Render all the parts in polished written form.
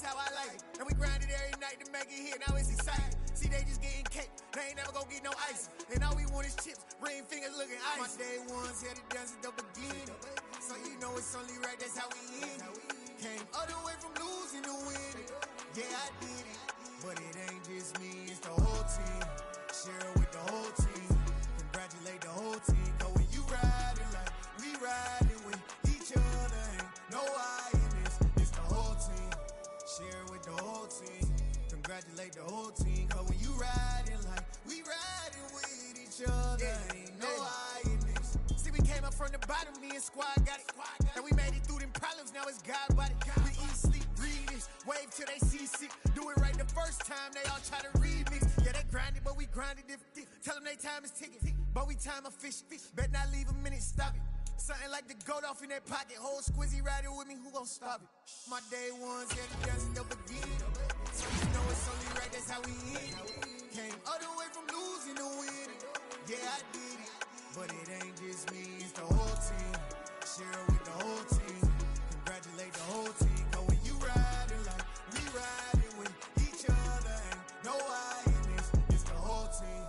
how I like it. And we grinded every night to make it hit, now it's exciting. See, they just getting cake, they ain't never gonna get no ice. And all we want is chips, ring fingers looking ice. My day ones had it done since the beginning. So you know it's only right, that's how we end it. Came all the way from losing to winning. Yeah, I did it. But it ain't just me, it's the whole team. Share it with the whole team. Congratulate the whole team. Cause when you riding like we riding with each other, ain't no I in this. It's the whole team. Share it with the whole team. Congratulate the whole team. Cause when you riding like we riding with each other, ain't no I in this. See, we came up from the bottom, me and squad got it. And we made it through them problems, now it's God body. We eat, sleep, breathe this. Wave till they see sick. Do it right the first time, they all try to remix. Yeah, they grinded, but we grinded different. Tell them they time is ticking, but we time a fish. Bet not leave a minute, stop it. Something like the goat off in that pocket. Whole squizzy riding with me, who gon' stop it? My day ones had it done since the beginning. So you know it's only right, that's how we end it. Came all the way from losing to winning. Yeah, I did it. But it ain't just me, it's the whole team. Share it with the whole team. Congratulate the whole team. Cause when you riding like we riding with each other, ain't no I in this. It's the whole team.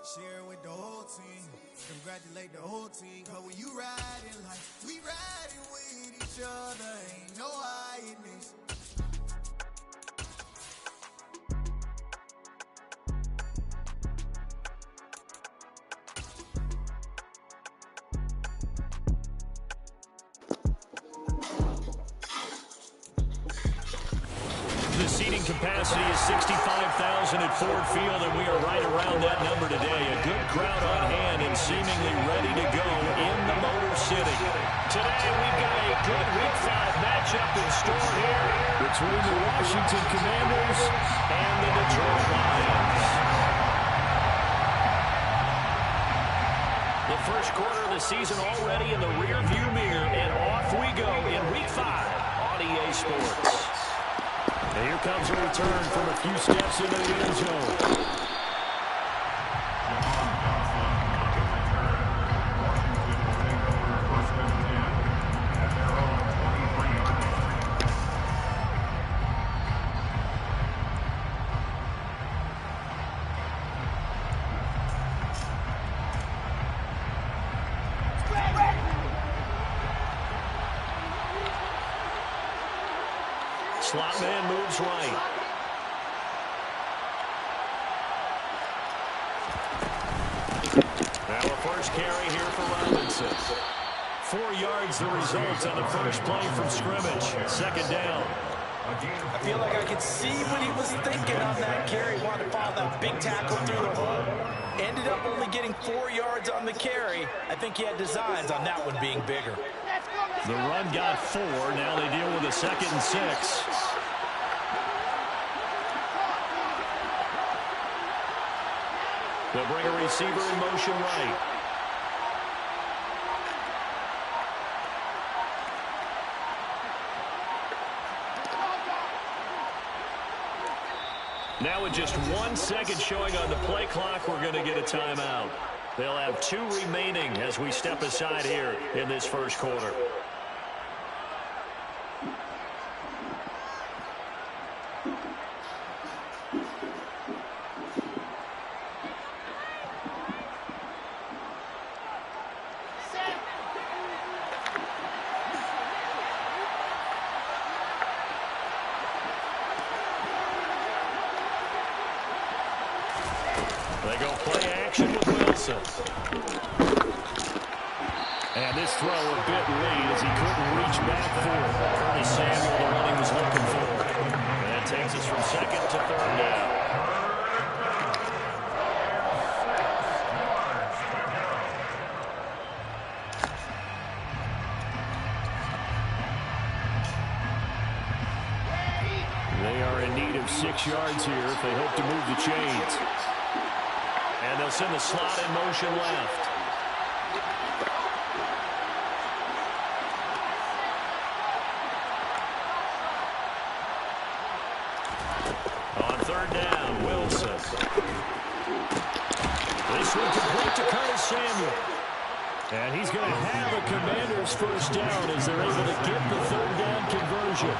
Share it with the whole team. Congratulate the whole team. Cause when you riding like we riding with each other, ain't no I in this. The seating capacity is 65,000 at Ford Field, and we are right around that number today. A good crowd on hand and seemingly ready to go in the Motor City. Today we've got a good Week 5 matchup in store here between the Washington Commanders and the Detroit Lions. The first quarter of the season already in the rearview mirror, and off we go in Week 5 on EA Sports. And here comes a return from a few steps into the end zone. Slot man moves right. Now a first carry here for Robinson. 4 yards the result on the first play from scrimmage. Second down. I feel like I could see what he was thinking on that carry. Wanted to follow that big tackle through the hole. Ended up only getting 4 yards on the carry. I think he had designs on that one being bigger. The run got 4. Now they deal with a 2nd and 6. They'll bring a receiver in motion right. Now with just 1 second showing on the play clock, we're going to get a timeout. They'll have 2 remaining as we step aside here in this first quarter. They go play action with Wilson. And this throw a bit late as he couldn't reach back for it. Curtis Samuel, the one he was looking for. And that takes us from 2nd to 3rd down. They are in need of 6 yards here if they hope to move the chains. And they'll send the slot in motion left. On 3rd down, Wilson. This one complete to Curtis Samuel. And he's going to have a Commanders first down as they're able to get the 3rd down conversion.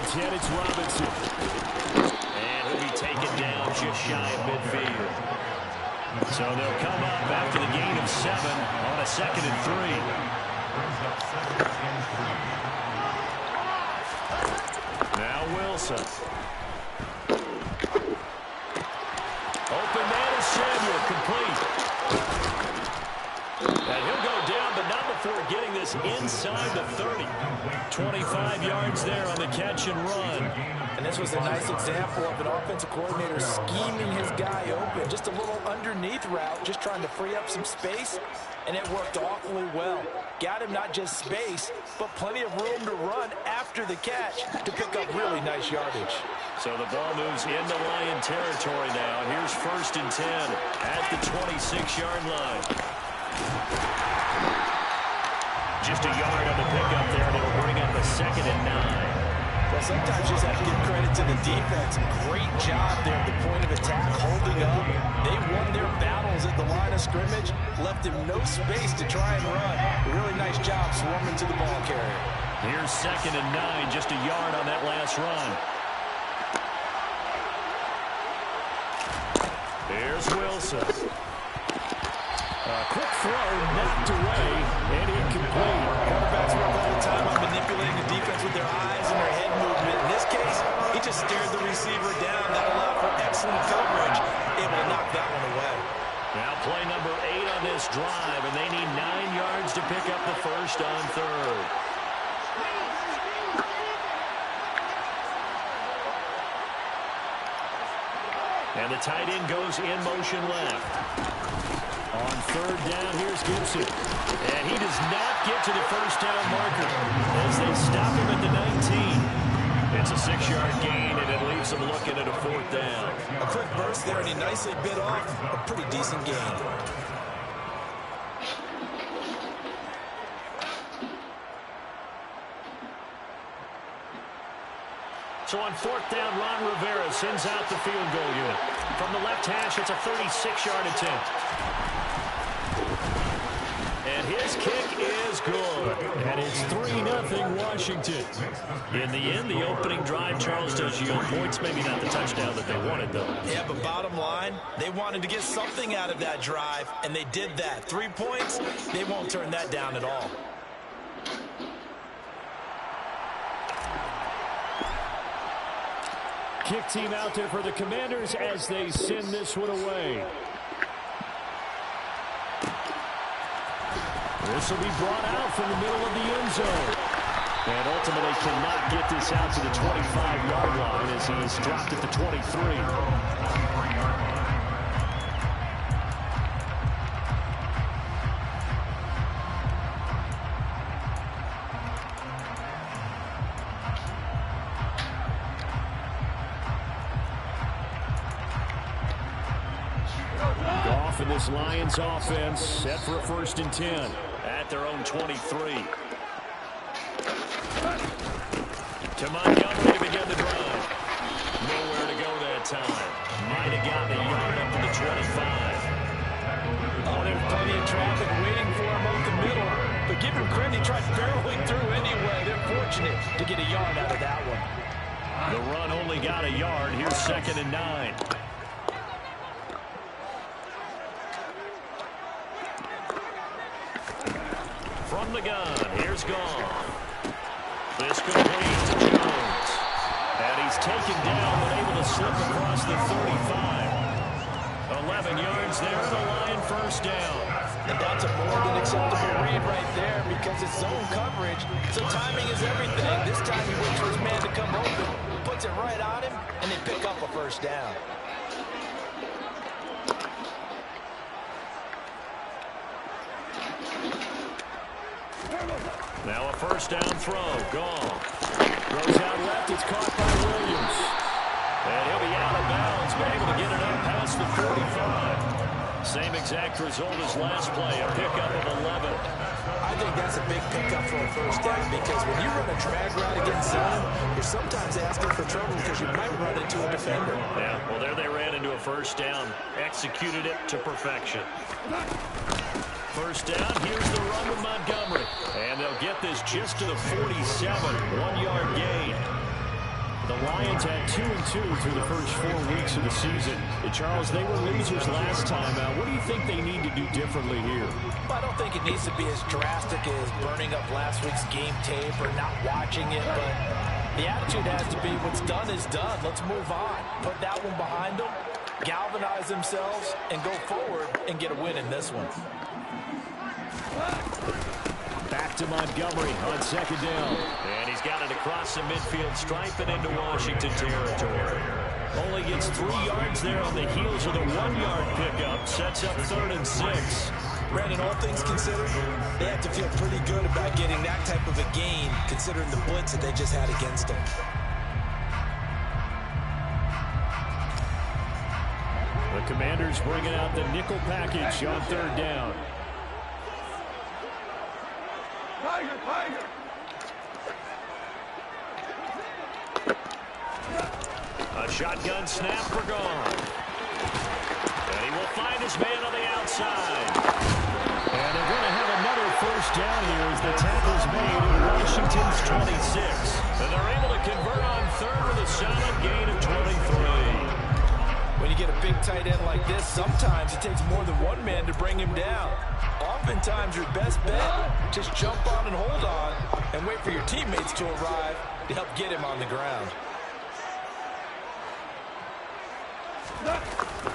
Instead, it's Robinson. And he'll be taken down just shy of midfield. So they'll come up after the gain of 7 on a 2nd and 3. Now Wilson. Open man is Samuel, complete. And he'll go down, but not before getting this inside the 30. 25 yards there on the catch and run. And this was a nice example of an offensive coordinator scheming his guy open. Just a little underneath route, just trying to free up some space, and it worked awfully well. Got him not just space, but plenty of room to run after the catch to pick up really nice yardage. So the ball moves into Lion territory now. Here's 1st and 10 at the 26-yard line. Just a yard on the pickup there, and it'll bring up a 2nd and 9. Well, sometimes you just have to give credit to the defense. Great job there at the point of attack, holding up. They won their battles at the line of scrimmage, left him no space to try and run. A really nice job swarming to the ball carrier. Here's 2nd and 9, just a yard on that last run. Here's Wilson. Quick throw, knocked away, and incomplete. Quarterbacks work all the time on manipulating the defense with their eyes and their head movement. In this case, he just stared the receiver down. That allowed for excellent coverage, able to knock that one away. Now play number 8 on this drive, and they need 9 yards to pick up the first on 3rd. And the tight end goes in motion left. On 3rd down, here's Gibson. And he does not get to the first down marker as they stop him at the 19. It's a 6-yard gain, and it leaves them looking at a 4th down. A quick burst there, and he nicely bit off a pretty decent gain. So on 4th down, Ron Rivera sends out the field goal unit. From the left hash, it's a 36-yard attempt. And his kick is good. And it's 3-0 Washington. In the end, the opening drive, Charles, does yield points. Maybe not the touchdown that they wanted, though. Yeah, but bottom line, they wanted to get something out of that drive, and they did that. 3 points, they won't turn that down at all. Kick team out there for the Commanders as they send this one away. This will be brought out from the middle of the end zone. And ultimately cannot get this out to the 25-yard line as he's dropped at the 23. And this Lions offense set for a 1st and 10 at their own 23. To Montgomery to begin the drive. Nowhere to go that time. Might have gotten a yard up to the 25. Oh, there's plenty of traffic waiting for him up the middle. But give him credit, he tried barreling through anyway. They're fortunate to get a yard out of that one. The run only got a yard. Here's 2nd and 9. From the gun, here's Goff. This complete to Jones. And he's taken down, but able to slip across the 35. 11 yards there, the Lion 1st down. And that's a more than acceptable read right there because it's zone coverage, so timing is everything. This time he waits for his man to come open, puts it right on him, and they pick up a 1st down. Now a 1st down throw. Goff throws out left. It's caught by Williams. And he'll be out of bounds, but able to get it up past the 45. Same exact result as last play, a pickup of 11. I think that's a big pickup for a 1st down because when you run a drag route against zone, you're sometimes asking for trouble because you might run into a defender. Yeah, well, there they ran into a 1st down. Executed it to perfection. 1st down, here's the run with Montgomery. And they'll get this just to the 47, 1-yard gain. The Lions had 2-2 through the first 4 weeks of the season. And Charles, they were losers last time out. What do you think they need to do differently here? Well, I don't think it needs to be as drastic as burning up last week's game tape or not watching it, but the attitude has to be what's done is done. Let's move on. Put that one behind them, galvanize themselves, and go forward and get a win in this one. Back to Montgomery on second down. And he's got it across the midfield stripe and into Washington territory. Only gets 3 yards there on the heels of the 1-yard pickup. Sets up 3rd and 6. Brandon, all things considered, they have to feel pretty good about getting that type of a gain, considering the blitz that they just had against them. The Commanders bringing out the nickel package on 3rd down. A shotgun snap for Gone. And he will find his man on the outside. And they're going to have another first down here as the tackle's made in Washington's 26. And they're able to convert on 3rd with a solid gain of 23. When you get a big tight end like this, sometimes it takes more than one man to bring him down. Oftentimes, your best bet, just jump on and hold on and wait for your teammates to arrive to help get him on the ground.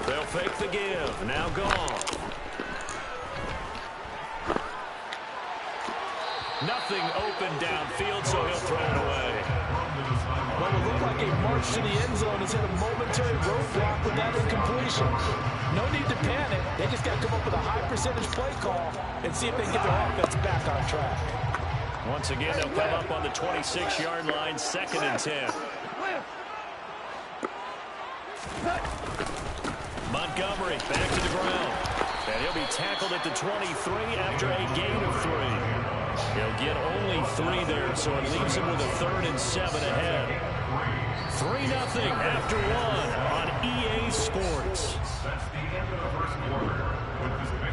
They'll fake the give. Now Gone. Nothing open downfield, so he'll throw it away. Well, it looked like a march to the end zone has hit a momentary roadblock with that incompletion. No need to panic. They just got to come up with a high percentage play call and see if they can get their offense back on track. Once again, they'll come up on the 26-yard line, 2nd and 10. Montgomery back to the ground. And he'll be tackled at the 23 after a gain of 3. He'll get only 3 there, so it leaves him with a 3rd and 7 ahead. 3-0 after 1 on EA Sports. That's the end of the first quarter with this victory.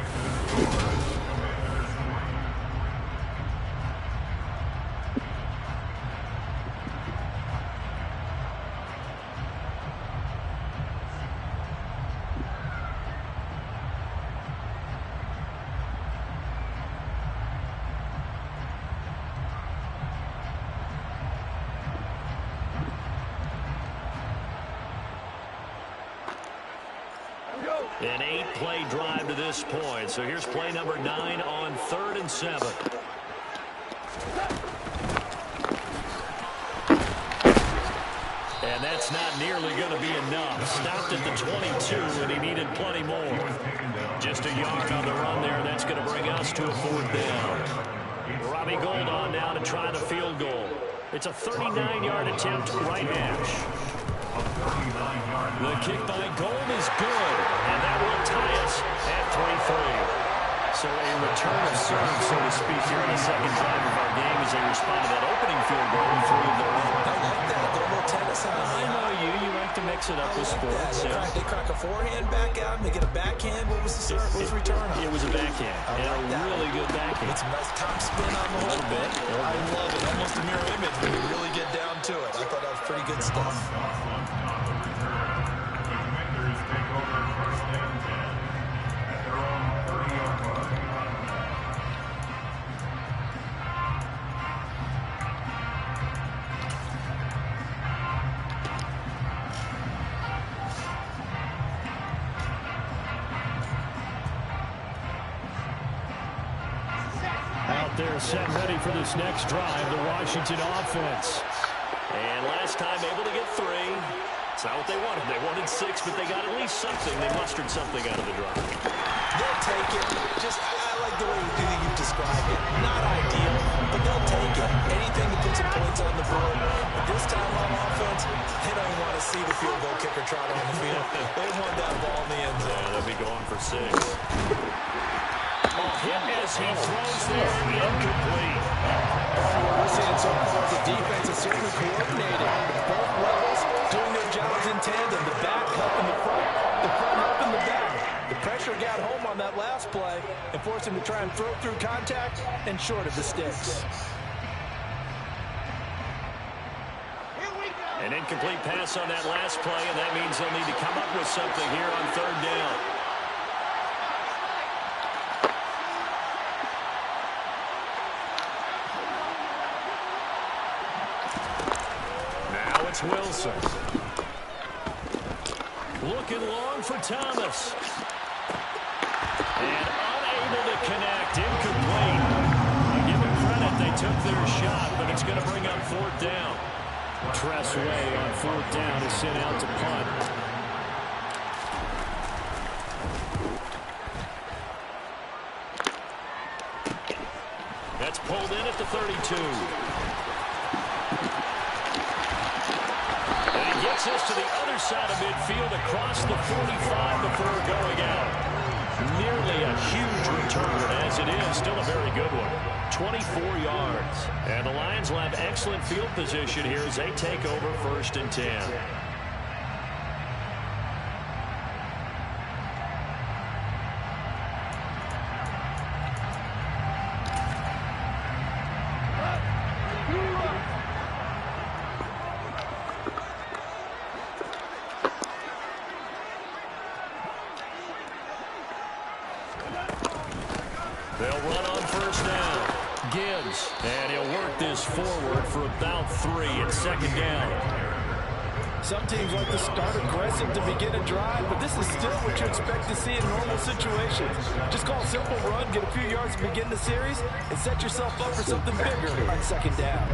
An 8-play drive to this point. So here's play number 9 on 3rd and 7. And that's not nearly going to be enough. Stopped at the 22, and he needed plenty more. Just a yard on the run there. That's going to bring us to a 4th down. Robbie Gould on now to try the field goal. It's a 39-yard attempt, right hash. The kick by Gould is good, and that will tie us at 3-3. So a return of serve, so to speak, here in the second drive of our game as they respond to that opening field goal and 3 of their own. I like that. They're a little tennis on I know you. You like to mix it up with sports. They crack a forehand back out, and they get a backhand. What was the serve? What was return on? It was a backhand, and a really good backhand. It's a nice top spin on the whole bit. I love it. Almost a mirror image when you really get down to it. I thought that was pretty good stuff. They're set ready for this next drive, the Washington offense. And last time able to get 3. It's not what they wanted. They wanted 6, but they got at least something. They mustered something out of the drive. They'll take it. I like the way you described it. Not ideal, but they'll take it. Anything to put some points on the board. But this time on offense, they don't want to see the field goal kicker trot on the field. They want that ball in the end zone. Yeah, they'll be going for 6. Hit as he throws there, incomplete. What we're seeing so far is the defense is certainly coordinated. Both levels doing their jobs in tandem. The back helping the front helping the back. The pressure got home on that last play and forced him to try and throw through contact and short of the sticks. And An incomplete pass on that last play, and that means they'll need to come up with something here on third down. Now it's Wilson. Looking long for Thomas. And unable to connect. Incomplete. I give them credit. They took their shot, but it's going to bring up fourth down. Tressway on fourth down is sent out to punt. That's pulled in at the 32. And he gets this to the other side of midfield across the 45 before going out. Nearly a huge return, as it is, still a very good one. 24 yards. And the Lions will have excellent field position here as they take over 1st and 10. They'll run on 1st down. Gibbs, and he'll work this forward for about 3 at 2nd down. Some teams like to start aggressive to begin a drive, but this is still what you expect to see in normal situations. Just call a simple run, get a few yards to begin the series, and set yourself up for something bigger on 2nd down.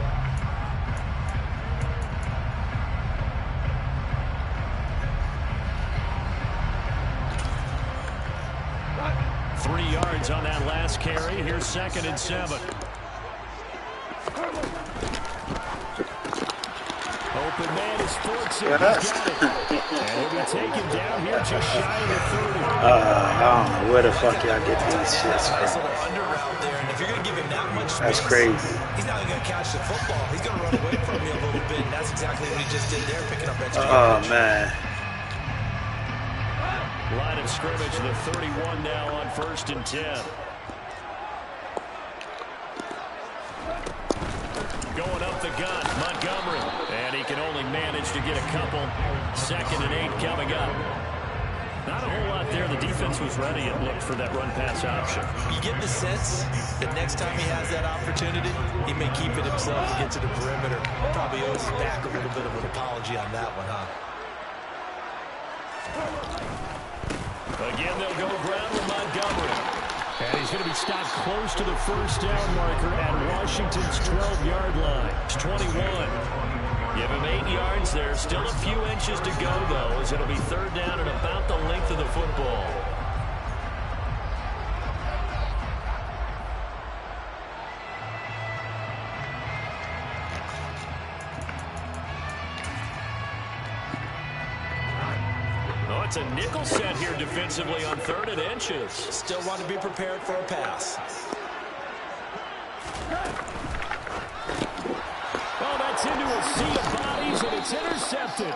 On that last carry. Here's 2nd and 7. Open man is Fortson. He's got it. And he'll be taken down here just shy of the 30. I don't know where the fuck y'all get these shits from. That's crazy. He's not going to catch the football. He's going to run away from me a little bit, and that's exactly what he just did there, picking up extra. Oh, man. Line of scrimmage, the 31 now on 1st and 10. Going up the gun, Montgomery. And he can only manage to get a couple. 2nd and 8 coming up. Not a whole lot there. The defense was ready and looked for that run-pass option. You get the sense that next time he has that opportunity, he may keep it himself and get to the perimeter. Probably owes his back a little bit of an apology on that one, huh? Again, they'll go ground with Montgomery. And he's going to be stopped close to the 1st down marker at Washington's 12-yard line. It's 21. Give him 8 yards there. Still a few inches to go, though, as it'll be 3rd down and about the length of the football. It's a nickel set here defensively on 3rd and inches. Still want to be prepared for a pass. Oh, that's into a sea of bodies, and it's intercepted.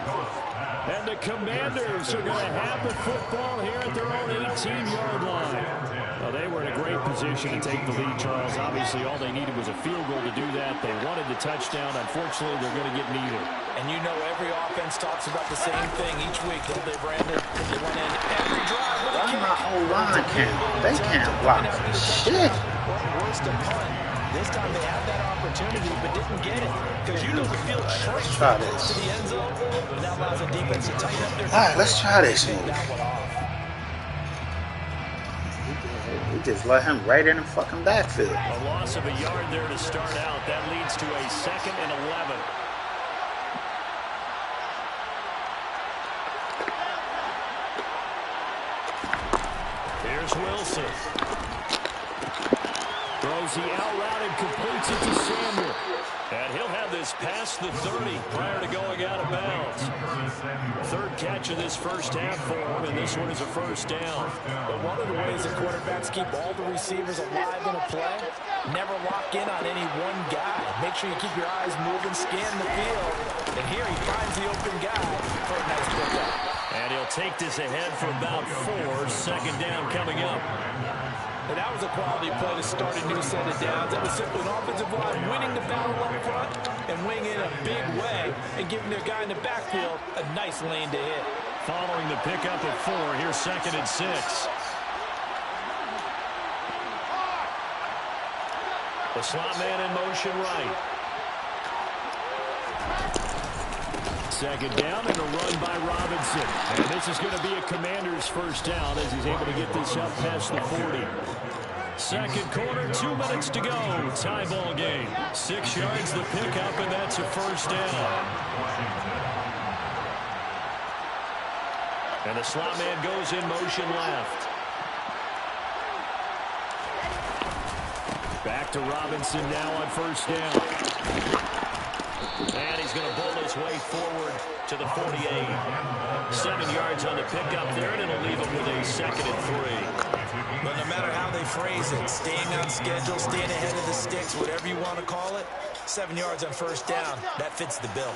And the Commanders are going to have the football here at their own 18-yard line. Well, they were in a great position to take the lead, Charles. Obviously, all they needed was a field goal to do that. They wanted the touchdown. Unfortunately, they're going to get neither. And you know every offense talks about the same thing each week, don't they, Brandon? They run in every drive. Why my whole line can't? They can't block shit. Worse to punt. This time they had that opportunity, but didn't get it. Because you know the field shrinks to the end zone, and that allows the defense to tighten up their... All right, let's try this move. We just let him right in the fucking backfield. A loss of a yard there to start out. That leads to a 2nd and 11. Here's Wilson. Throws the out route and completes it to Samuel. And he'll have this past the 30 prior to going out of bounds. 3rd catch of this 1st half for him, and this one is a 1st down. But one of the ways that quarterbacks keep all the receivers alive in a play, never lock in on any one guy. Make sure you keep your eyes moving, scan the field. And here he finds the open guy for a nice pickup. And he'll take this ahead for about 4. 2nd down coming up. And that was a quality play to start a new set of downs. That was simply an offensive line winning the battle up front and winning in a big way and giving their guy in the backfield a nice lane to hit. Following the pickup of 4, here's 2nd and 6. The slot man in motion right. 2nd down and a run by Robinson. And this is going to be a Commander's first down as he's able to get this up past the 40. Second quarter, 2 minutes to go. Tie ball game. 6 yards the pickup, and that's a first down. And the slot man goes in motion left. Back to Robinson now on first down. And he's going to bowl his way forward to the 48. 7 yards on the pickup there, and it'll leave him with a 2nd and 3. But no matter how they phrase it, staying on schedule, staying ahead of the sticks, whatever you want to call it, 7 yards on first down, that fits the bill.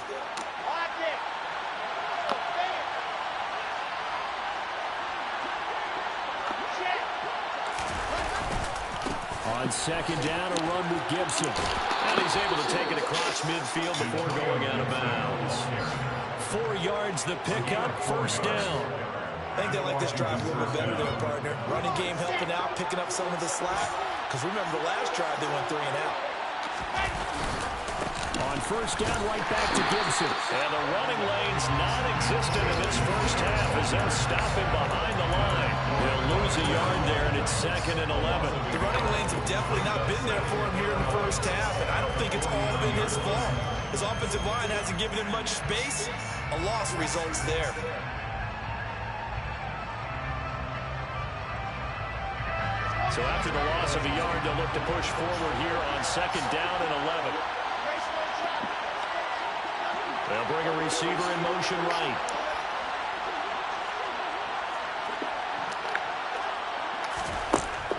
On 2nd down, a run with Gibson. And he's able to take it across midfield before going out of bounds. 4 yards the pickup, first down. I think they like this drive a little bit better there, partner. Running game helping out, picking up some of the slack. Because remember, the last drive they went 3 and out. On first down, right back to Gibson. And the running lane's non-existent in this first half as they'll stop him behind the line. He'll lose a yard there, and it's 2nd and 11. The running lanes have definitely not been there for him here in the first half, and I don't think it's all been his fault. His offensive line hasn't given him much space. A loss results there. So after the loss of a yard, they'll look to push forward here on 2nd down and 11. They'll bring a receiver in motion right.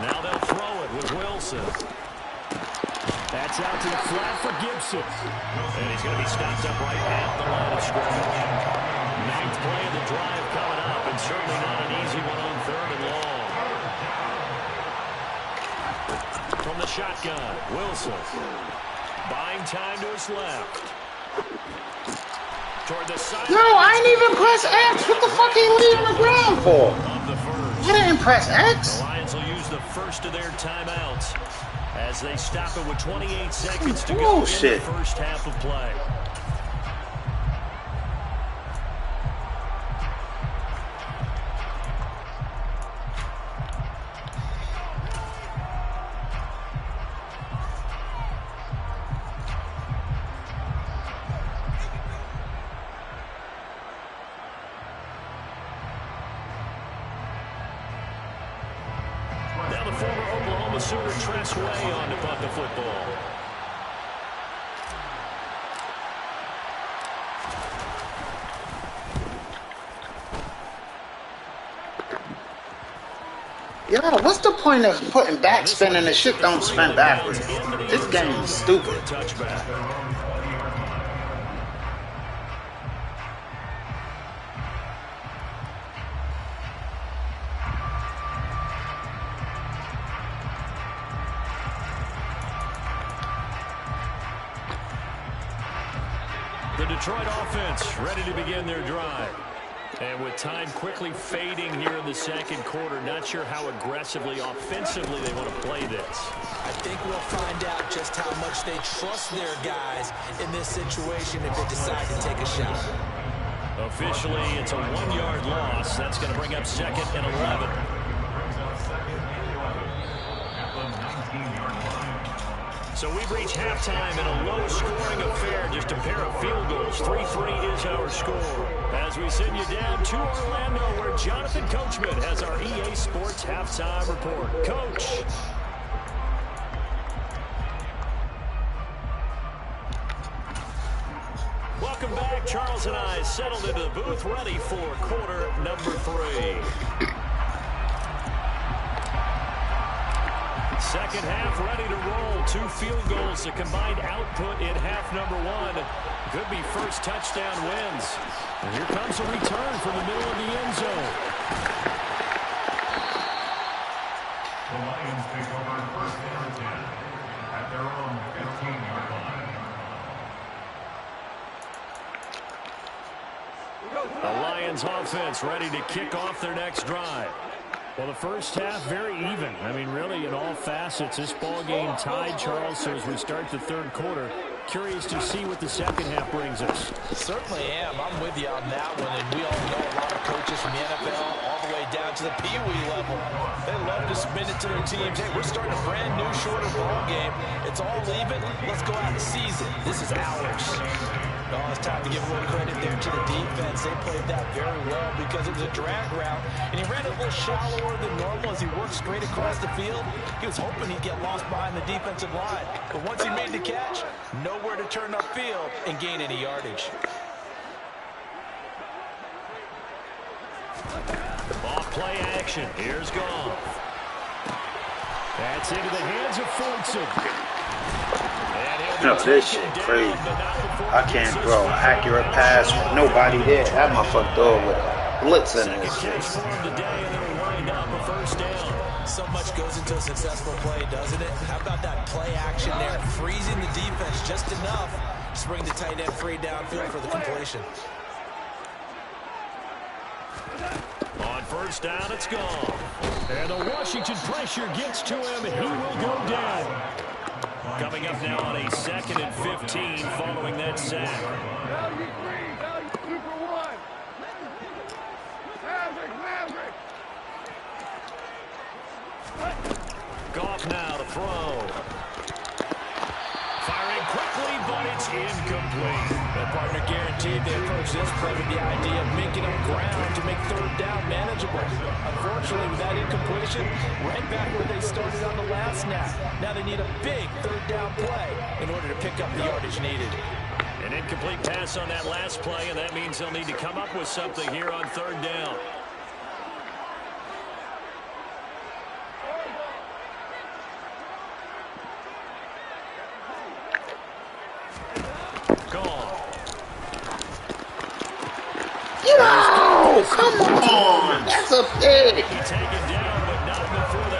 Now they'll throw it with Wilson. That's out to the flat for Gibson. And he's going to be stopped up right at the line of scrimmage. 9th play of the drive coming up, and certainly not an easy one on 3rd and long. From the shotgun, Wilson. Buying time to his left. Toward the side. No, I ain't even press X. What the fuck are you leaving the ground for? I didn't press X. The Lions will use the first of their timeouts as they stop it with 28 seconds to go in the first half of play. Sooner Tress Way on to punt the football. Yo, what's the point of putting backspin and the shit don't spin backwards? This game is stupid. Touchback. The Detroit offense ready to begin their drive. And with time quickly fading here in the second quarter, not sure how aggressively, offensively they want to play this. I think we'll find out just how much they trust their guys in this situation if they decide to take a shot. Officially, it's a 1-yard loss. That's going to bring up 2nd and 11. So we've reached halftime in a low-scoring affair, just a pair of field goals. 3-3 is our score. As we send you down to Orlando, where Jonathan Coachman has our EA Sports halftime report. Coach. Welcome back. Charles and I settled into the booth, ready for quarter number 3. Second half ready to roll. 2 field goals, the combined output in half number 1. Could be first touchdown wins. And here comes a return from the middle of the end zone. The Lions Lions offense ready to kick off their next drive. Well, the first half, very even. I mean, really, in all facets, this ball game tied, Charles. So as we start the third quarter, curious to see what the second half brings us. Certainly am. I'm with you on that one. And we all know a lot of coaches from the NFL all the way down to the Pee Wee level. They love to spin it to their teams. Hey, we're starting a brand new, shorter ball game. It's all even. Let's go out and seize it. This is ours. Oh, it's time to give a little credit there to the defense. They played that very well because it was a drag route, and he ran a little shallower than normal as he worked straight across the field. He was hoping he'd get lost behind the defensive line, but once he made the catch, nowhere to turn upfield and gain any yardage. Off play action. Here's Goff. That's into the hands of Fortson. No, this shit crazy. I can't throw accurate pass with nobody there. That motherfucker throw with a blitz in this shit. So much goes into a successful play, doesn't it? How about that play action there? Freezing the defense just enough to bring the tight end free downfield for the completion. On first down, it's gone. And the Washington pressure gets to him, and he will go down. Coming up now on a 2nd and 15 following that sack. Goff now to throw. Firing quickly, but it's incomplete. The partner guaranteed they approach this play with the idea of making up ground to make third down manageable. Unfortunately, with that incompletion, right back where they started on the last snap. Now they need a big third down play in order to pick up the yardage needed. An incomplete pass on that last play, and that means they'll need to come up with something here on third down. Yo, come on. That's a pick.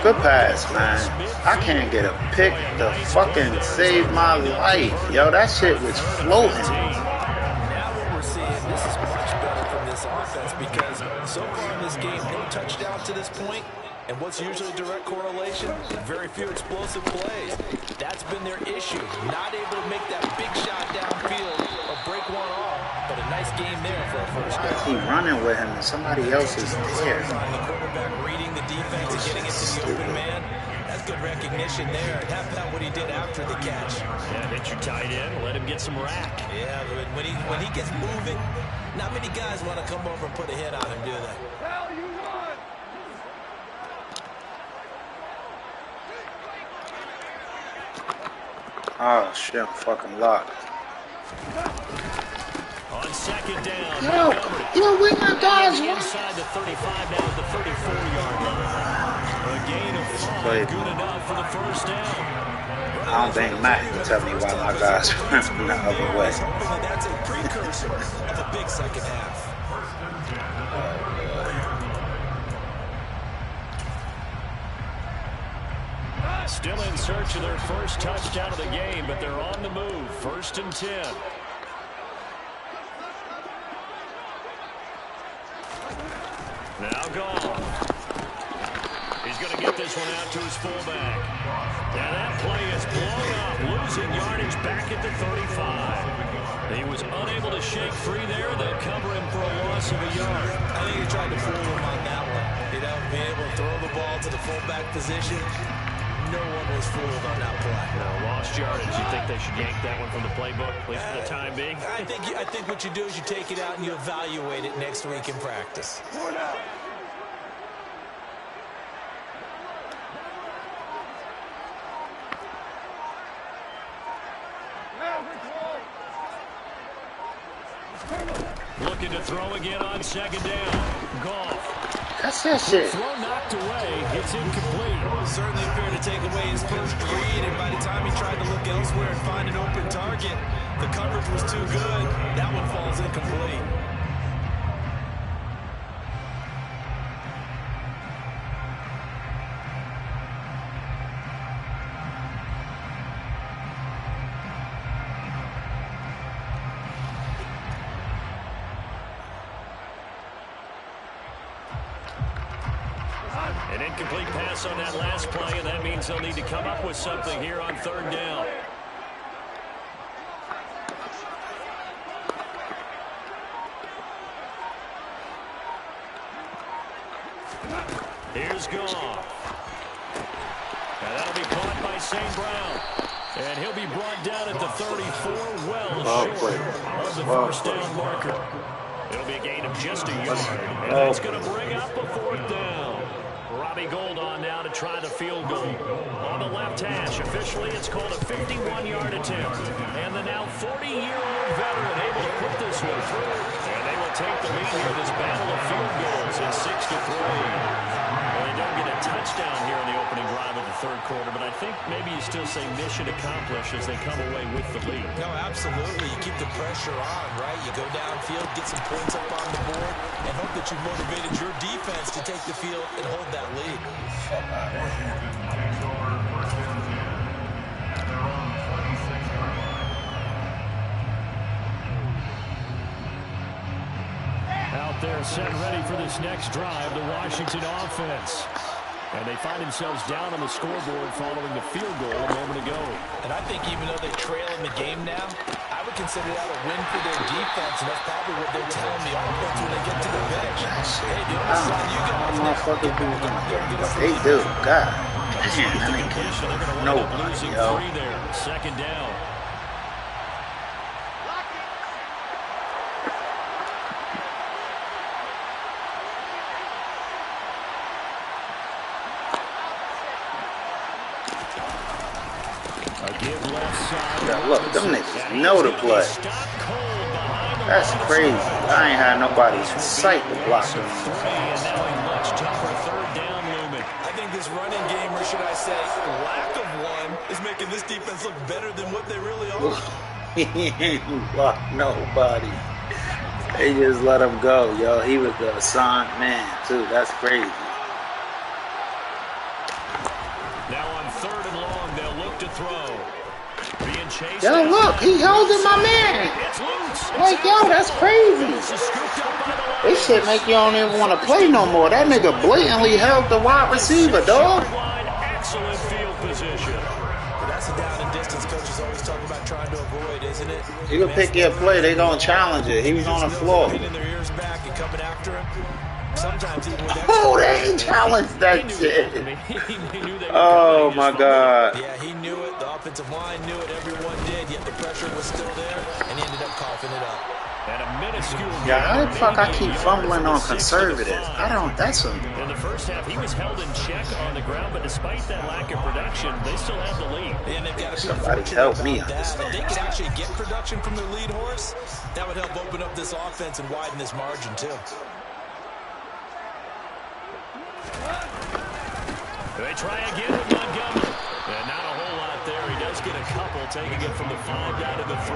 Good pass, man. I can't get a pick to fucking save my life. Yo, that shit was floating. Now what we're seeing, this is much better from this offense because so far in this game, no touchdown to this point. And what's usually a direct correlation? Very few explosive plays. That's been their issue. Not able to make that big shot downfield or break one off. But a nice game there for a first down. Why is he running with him and somebody else is there? The quarterback reading the defense and getting it to the open man. That's good recognition there. And how about what he did after the catch? Yeah, hit your tight end. Let him get some rack. Yeah, but when he gets moving, not many guys want to come over and put a hit on him, do they? Oh shit, I'm fucking locked. On second down, Yo, where my guys? inside the 35 down to the 34-yard line. A gain of 5, good enough for the first down. I don't think Matt can tell me why my guys went from the other way. That's a precursor of a big second half. Still in search of their first touchdown of the game, but they're on the move. 1st and 10. Now Goff. He's going to get this one out to his fullback. Now that play is blown up, losing yardage back at the 35. He was unable to shake free there. They'll cover him for a loss of a yard. I think he tried to fool him on that one. You know, being able to throw the ball to the fullback position. No one was fooled on that play. No, lost yardage. You think they should yank that one from the playbook, at least for the time being? I think what you do is you take it out and you evaluate it next week in practice. Looking to throw again on second down. Goff. That's that shit. Throw knocked away. It's incomplete. Certainly appeared to take away his first read, and by the time he tried to look elsewhere and find an open target, the coverage was too good. That one falls incomplete. An incomplete pass on that last play, and that means they'll need to come up with something here on third down. Here's Goff. And that'll be caught by St. Brown. And he'll be brought down at the 34, well short of the first down marker. It'll be a gain of just a yard, and that's going to bring up a fourth down. Robbie Gould on now to try the field goal. On the left hash, officially it's called a 51-yard attempt. And the now 40-year-old veteran able to put this one through. And they will take the lead here in this battle of field goals at 6-3. Well, they don't get a touchdown here in the opening drive of the third quarter, but I think maybe you still say mission accomplished as they come away with the lead. No, absolutely. You keep the pressure on, right? You go downfield, get some points up on the board, and hope that you've motivated your defense to take the field and hold that lead. Out there set ready for this next drive, the Washington offense. And they find themselves down on the scoreboard following the field goal a moment ago. And I think even though they trail in the game now, I would consider that a win for their defense, and that's probably what they're telling the offense when they get to the bench. Hey, the only sign you guys motherfuckers they do. God. Damn, that ain't good. Nobody, yo. Second down. Yeah, look, them niggas know the play. That's crazy. I ain't had nobody in sight to block them. I think this running game, or should I say, lack of one, is making this defense look better than what they really are. He ain't blocked nobody. They just let him go, yo. He was the assigned man, too. That's crazy. Now on third and long, they'll look to throw. Yo, look, he holding my man. Like, yo, that's crazy. This shit make you don't even want to play no more. That nigga blatantly held the wide receiver, dog. Excellent field position. That's a down and distance coaches always talk about trying to avoid, isn't it? You can pick your play. They gonna challenge it. He was on the floor. Pinning their ears back and coming after him. Sometimes even with oh, they ain't challenged that shit. Oh my God. Yeah, he knew it. The offensive line knew it. Everyone did. Yet the pressure was still there, and he ended up coughing it up. And a minuscule. Yeah, how the fuck I keep fumbling on conservative? I don't. That's a. In the first half, he was held in check on the ground, but despite that lack of production, they still have the lead. And they've got to somebody help me If understand. they could actually get production from their lead horse, that would help open up this offense and widen this margin too. They try again with Montgomery. And not a whole lot there. He does get a couple, taking it from the 5 down to the 3.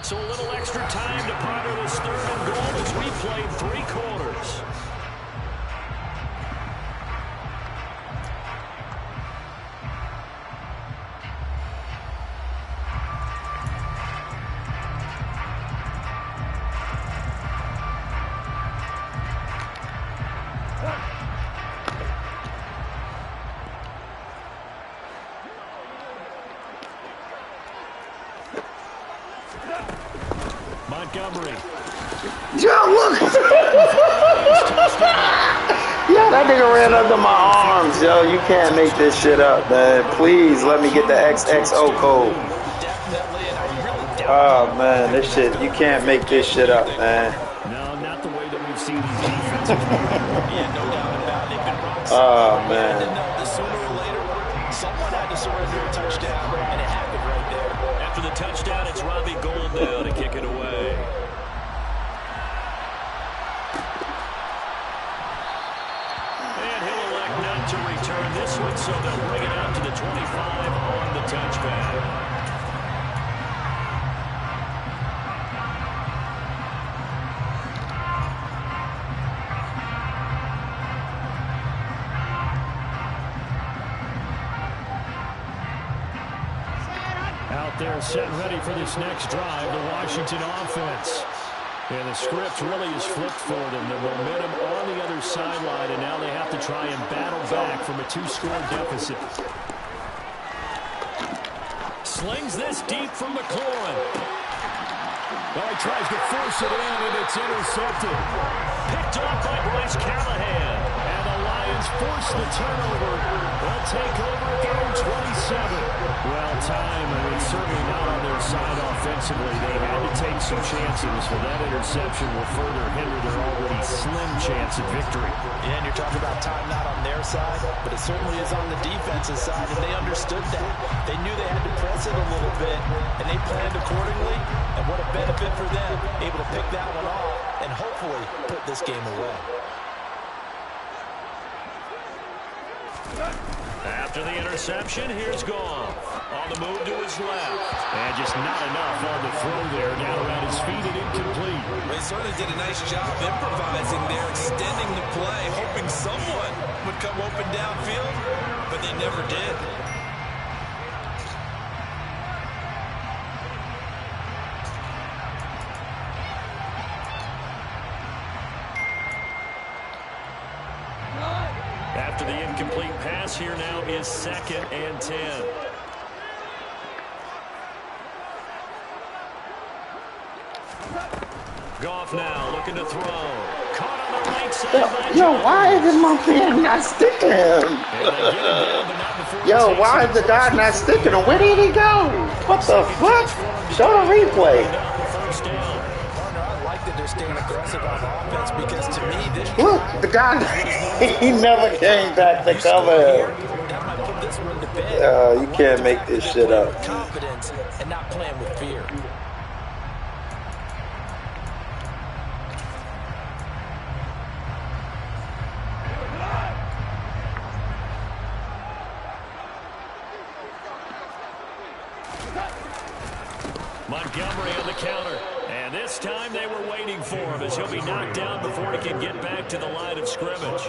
So a little extra time to ponder this third and goal as we played 3 quarters. Montgomery. Yo, look. Yo, that nigga ran under my arms, yo. You can't make this shit up, man. Please let me get the XXO code. Oh, man, this shit, you can't make this shit up, man. No, not the way that we've seen these defenses. Yeah, no doubt about it. Oh, man. Sooner or later, someone had to surrender a touchdown, and it happened right there. After the touchdown, it's Robbie Gould now to kick it away. And he'll elect not to return this one, so they'll bring it out to the 25 on the touchback. Out there set ready for this next drive, the Washington offense. And the script really is flipped for them. The momentum on the other sideline, and now they have to try and battle back from a 2-score deficit. Slings this deep from McLaurin. Oh, he tries to force it in, and it's intercepted. Picked off by Bryce Callahan. And the Lions force the turnover. They'll take over at their own 27. Well, time, I mean, certainly not on their side offensively. They had to take some chances, for that interception will further hinder their already slim chance at victory. Yeah, and you're talking about time not on their side, but it certainly is on the defensive side, and they understood that. They knew they had to press it a little bit, and they planned accordingly, and what a benefit for them, able to pick that one off and hopefully put this game away. After the interception, here's Goff. On the move to his left. And just not enough on the throw there. Down around his feet and incomplete. They certainly did a nice job improvising there, extending the play, hoping someone would come open downfield, but they never did. After the incomplete pass, here now is 2nd and 10. Goff now looking to throw. Caught on the right side. Yo, why isn't my man not sticking him? Yo, why is the guy not sticking him? Where did he go? What the fuck? Show the replay. I like that they're staying aggressive on offense because to me this Look, the guy, he never came back to cover. that might put this one to bed. You can't make this shit up. Confidence and not playing with fear. Montgomery on the counter. And this time they were waiting for him as he'll be knocked down before he can get back to the line of scrimmage.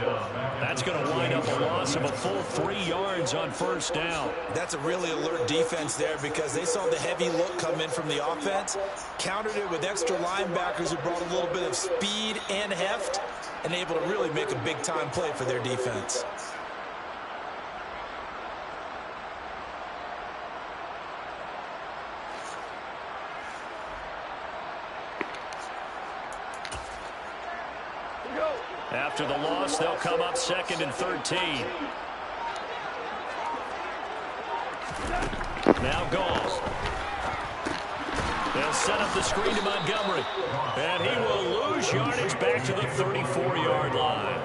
That's going to wind up a loss of a full 3 yards on first down. That's a really alert defense there because they saw the heavy look come in from the offense, countered it with extra linebackers who brought a little bit of speed and heft, and able to really make a big-time play for their defense. After the loss, they'll come up 2nd and 13. Now Goff. They'll set up the screen to Montgomery. And he will lose yardage back to the 34-yard line.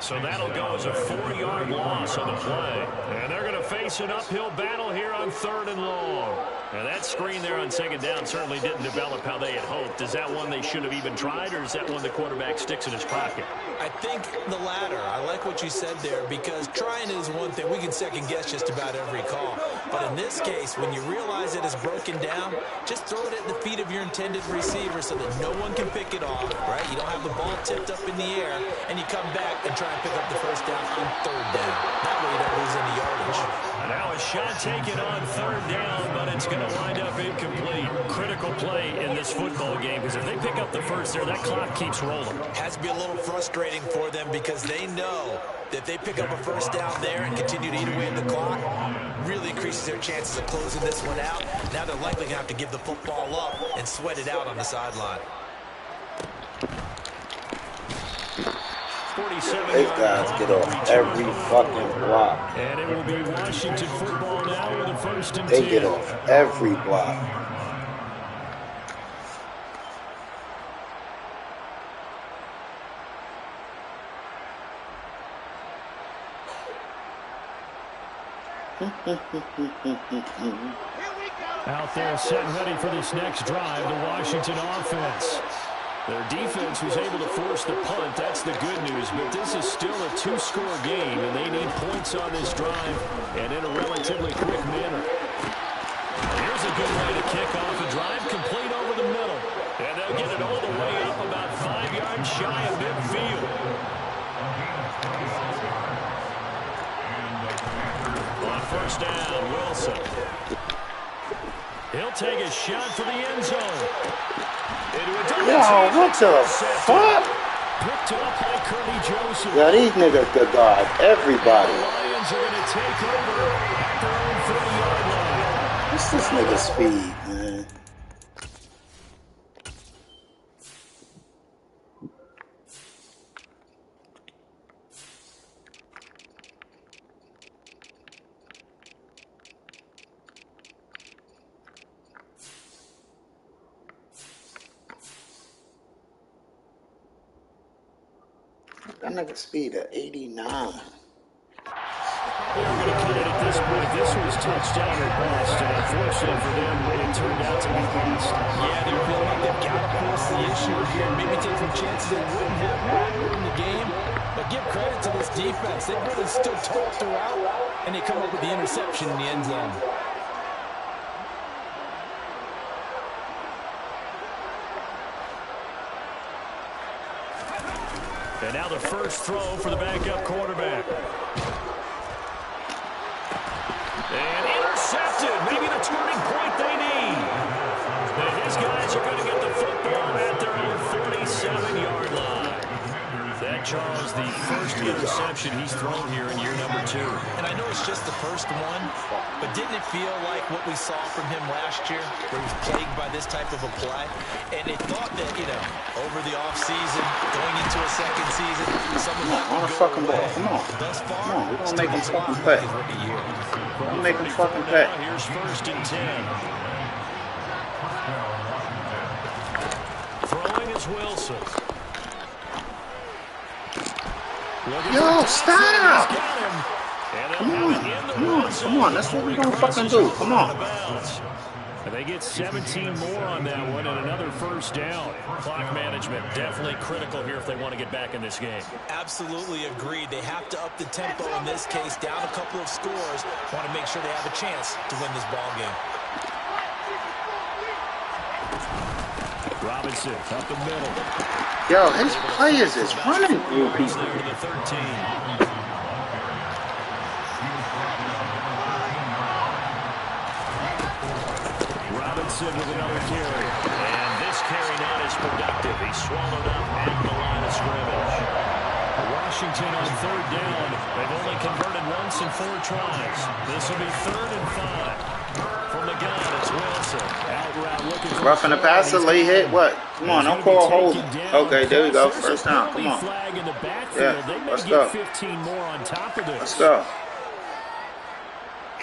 So that'll go as a 4-yard loss on the play. And they're going to face an uphill battle here on 3rd and long. Now that screen there on 2nd down certainly didn't develop how they had hoped. Is that one they should have even tried, or is that one the quarterback sticks in his pocket? I think the latter. I like what you said there because trying is one thing. We can second guess just about every call. But in this case, when you realize it is broken down, just throw it at the feet of your intended receiver so that no one can pick it off, right? You don't have the ball tipped up in the air, and you come back and try and pick up the first down on 3rd down. That way you don't lose any yardage. Now a shot taken on 3rd down, but it's going to wind up incomplete. Critical play in this football game because if they pick up the first there, that clock keeps rolling. Has to be a little frustrating for them because they know that if they pick up a first down there and continue to eat away at the clock, really increases their chances of closing this one out. Now they're likely going to have to give the football up and sweat it out on the sideline. These guys get off every fucking block. And it will be Washington football now with a 1st and 10. They get off every block. Out there set ready for this next drive, the Washington offense. Their defense was able to force the punt. That's the good news. But this is still a 2-score game, and they need points on this drive and in a relatively quick manner. Here's a good way to kick off a drive, complete over the middle. And they'll get it all the way up about 5 yards shy of midfield. On first down, Wilson. He'll take a shot for the end zone. Yo, what the fuck? Picked up by Curly Joseph. Yo, these niggas could guard everybody. The Lions are going to take over at their own 40-yard line. What's this nigga speed, man? That nigga speed at 89. They're going to cut it at this point. This was touchdown or bust, and unfortunately for them, it turned out to be bust. Yeah, they're feeling like they've got to force the issue here. Maybe take some chances they wouldn't have earlier in the game. But give credit to this defense. They've really stood tall throughout, and they come up with the interception in the end zone. And now the first throw for the backup quarterback. And intercepted. Maybe the turning point they need. And his guys are going to get the football at their own 47-yard line. That, Charles, the first interception he's thrown here in year number 2. And I know it's just the first one, but didn't it feel like what we saw from him last year, where he was plagued by this type of a play? And they thought that, you know, over the offseason, going into a second season, some of that On would the go fucking away. ball. Come on. Thus far, Come on. We're going to make him still fucking hasn't pay. his rookie year. We're going to make him fucking pay. Here's first and 10. Throwing is Wilson. Yo, stop! Come on. That's what we're going to fucking do. Come on. And they get 17 more on that one and another first down. Clock management definitely critical here if they want to get back in this game. Absolutely agreed. They have to up the tempo in this case, down a couple of scores. Want to make sure they have a chance to win this ball game. Robinson up the middle. Yo, his players is running through people. There to the 13. Robinson with another carry. And this carry not as productive. He's swallowed up at the line of scrimmage. Washington on third down. They've only converted once in 4 tries. This will be 3rd and 5. From the gun, it's Wilson. Out route looking for Roughing the passer, late hit. What? Come on, don't call hold. Okay, there we go. First down. Come on. Yeah, let's go. 15 more on top of this. Let's go.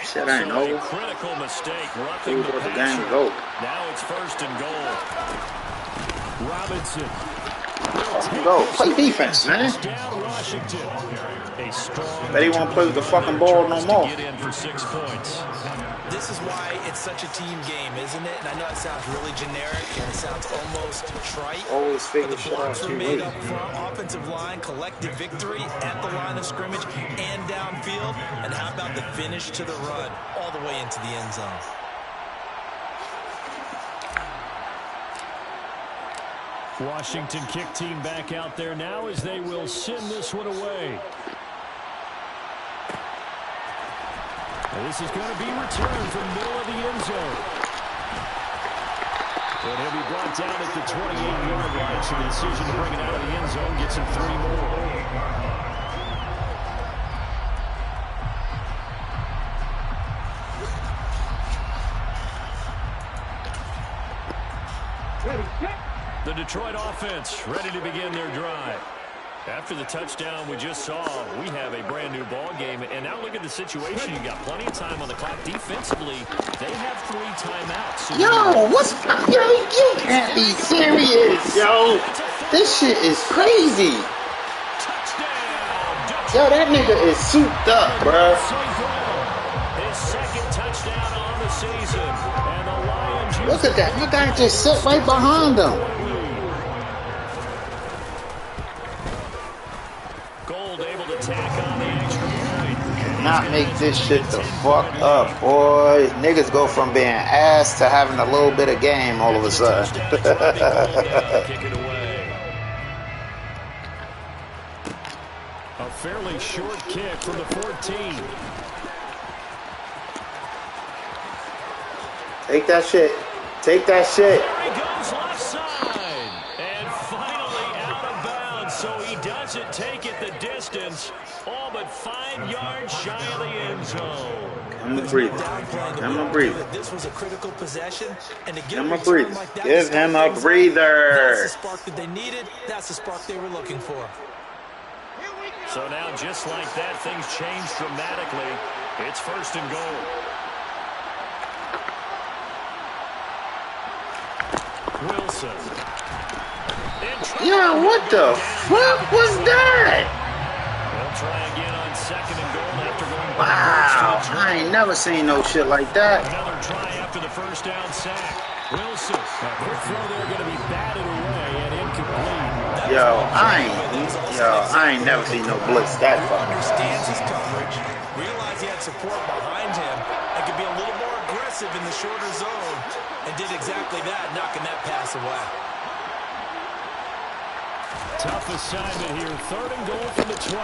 Shit ain't over. A critical mistake. Roughing the The game passer. go. Now it's 1st and goal. Robinson. Go. Play defense, man. Down Washington. A strong Bet he won't play with the fucking ball no more. Get in for 6 points. This is why it's such a team game, isn't it? And I know it sounds really generic and it sounds almost trite. Always But figure the shit out blocks were too made late. up front, offensive line, collective victory at the line of scrimmage and downfield. And how about the finish to the run all the way into the end zone? Washington kick team back out there now as they will send this one away. This is going to be returned from middle of the end zone. And he'll be brought down at the 28-yard line. So the decision to bring it out of the end zone gets him 3 more. The Detroit offense ready to begin their drive. After the touchdown we just saw, we have a brand new ball game. And now look at the situation. You got plenty of time on the clock. Defensively, they have 3 timeouts. So Yo, what's yo? You can't be serious, yo. This shit is crazy. Yo, that nigga is souped up, bruh. His 2nd touchdown on the season. And the Lions Look at that. You guy just sit right behind him. Gold able to tack on the extra point. Not make this shit the fuck up, boy. Niggas go from being ass to having a little bit of game all of a sudden. Kick it away. A fairly short kick from the 14. Take that shit. Take that shit. There he goes left side. And finally out of bounds. So he doesn't take it the distance. All but 5 yards shy of the end zone. I'm a breather. I'm a breather. This was a critical possession, and to get I'm a a return breather. like that, Give him a breather. That's the spark that they needed. That's the spark they were looking for. So now, just like that, things change dramatically. It's 1st and goal. Wilson. Yeah, what the fuck was that? They'll try again on 2nd and goal after going back. Wow, I ain't never seen no shit like that. Another try after the 1st down sack. Wilson. A quick throw there going to be batted away and incomplete. Yo, I ain't never seen no blitz that far. Understands his coverage, realized he had support behind him, and could be a little more aggressive in the shorter zone, and did exactly that, knocking that pass away. Tough assignment here. 3rd and goal from the 12.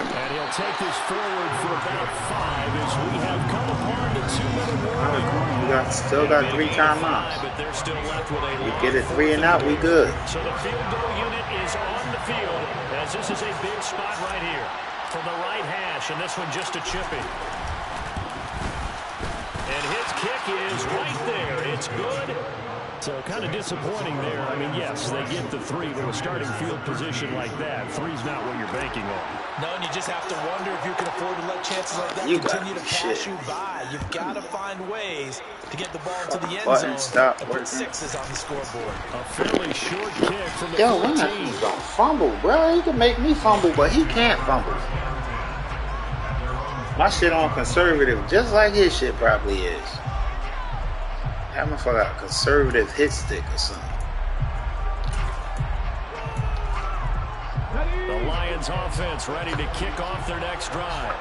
And he'll take this forward for about 5 as we have come upon the 2-minute warning. We still got 3 timeouts. But they're still left with a We get it 3 and out, we good. So the field goal unit is on the field as this is a big spot right here from the right hash, and this one just a chippy. And his kick is right there. It's good. So kind of disappointing there. I mean, yes, they get the 3, but a starting field position like that, 3's not what you're banking on. No, and you just have to wonder if you can afford to let chances like that continue to pass you by. You've got to find ways to get the ball to the end zone and put 6s on the scoreboard. A fairly short kick from the Yo, 14. when he's gonna fumble, bro. He can make me fumble, but he can't fumble. My shit on conservative, just like his shit probably is. That motherfucker got a conservative hit stick or something. The Lions offense ready to kick off their next drive.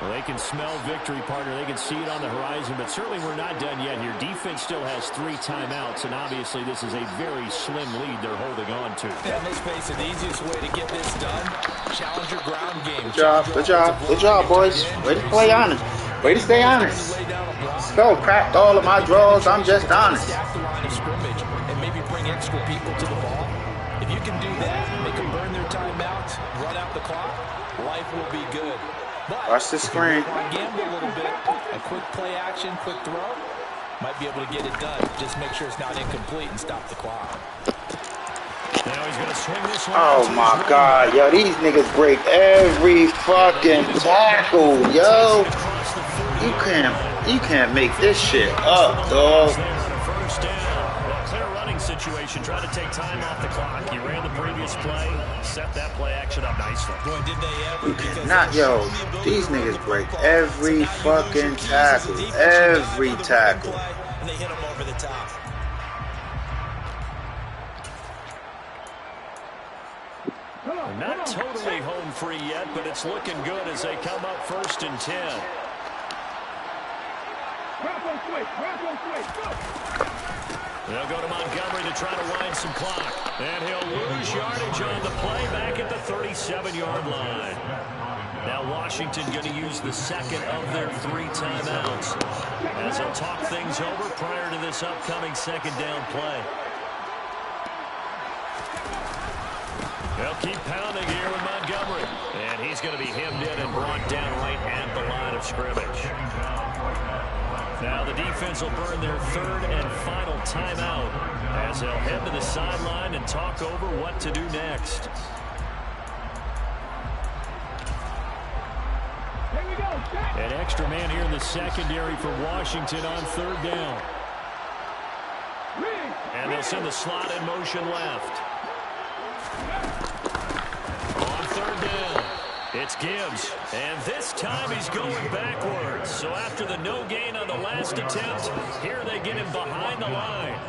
Well, they can smell victory, partner. They can see it on the horizon, but certainly we're not done yet here. Defense still has 3 timeouts, and obviously this is a very slim lead they're holding on to. And let's face it, the easiest way to get this done, challenge your ground game. Good job, good job, good job, boys. Way to play honest. Way to stay honest. Let's go. Cracked all of my draws. I'm just honest. Stack the line of scrimmage and maybe bring extra people to the ball. If you can do that, they can burn their timeouts, run out the clock. Life will be good. But Watch the screen. gamble a little bit. A quick play action, quick throw, might be able to get it done. Just make sure it's not incomplete and stop the clock. Now he's going to swing this one. Oh my God, yo, these niggas break every fucking tackle, yo. You can't make this shit up, dog. First down. Well, clear running situation. Try to take time off the clock. You ran the previous play, set that play action up nicely. Boy, did they ever? You cannot, yo. These niggas break every fucking tackle, every tackle. And they hit them over the top. Not totally home free yet, but it's looking good as they come up 1st and 10. They'll go to Montgomery to try to wind some clock. And he'll lose yardage on the play back at the 37-yard line. Now Washington going to use the 2nd of their 3 timeouts as they'll talk things over prior to this upcoming 2nd down play. They'll keep pounding here with Montgomery. And he's going to be hemmed in and brought down right at the line of scrimmage. Now the defense will burn their 3rd and final timeout as they'll head to the sideline and talk over what to do next. An extra man here in the secondary for Washington on 3rd down. And they'll send the slot in motion left. On 3rd down, it's Gibbs, and this time he's going backwards. So after the no gain on the last attempt, here they get him behind the line.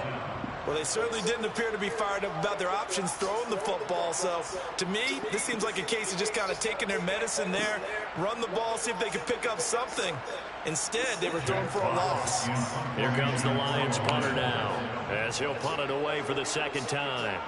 Well, they certainly didn't appear to be fired up about their options throwing the football. So, to me, this seems like a case of just kind of taking their medicine there, run the ball, see if they can pick up something. Instead, they were throwing for a loss. Here comes the Lions punter now, as he'll punt it away for the 2nd time.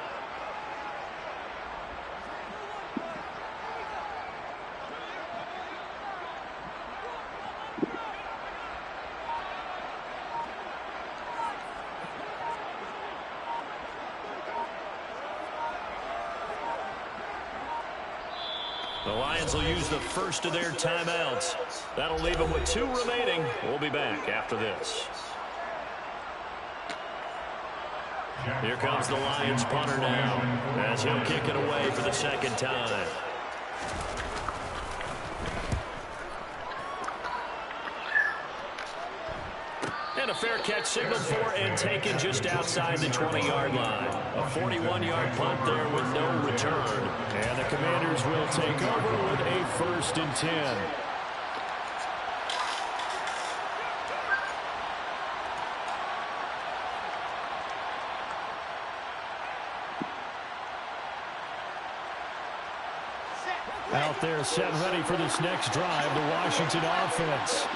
The Lions will use the first of their timeouts. That'll leave them with 2 remaining. We'll be back after this. Here comes the Lions punter now, as he'll kick it away for the second time. And a fair catch signaled for and taken just outside the 20-yard line. A 41-yard punt there with no return. And the Commanders will take over with a 1st and 10. Out there set ready for this next drive, the Washington offense.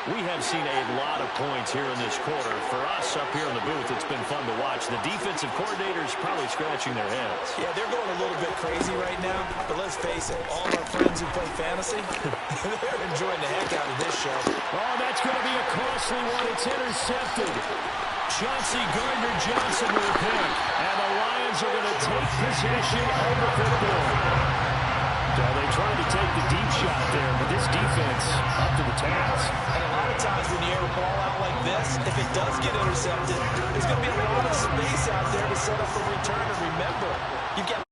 We have seen a lot of points here in this quarter. For us up here in the booth, it's been fun to watch. The defensive coordinators probably scratching their heads. Yeah, they're going a little bit crazy right now. But let's face it, all our friends who play fantasy, they're enjoying the heck out of this show. Oh, that's going to be a costly one. It's intercepted. Chauncey Gardner-Johnson with a pick. And the Lions are going to take possession of the football. So they tried to take the deep shot there, but this defense up to the task. And a lot of times when you air a ball out like this, if it does get intercepted, there's going to be a lot of space out there to set up a return. And remember, you've got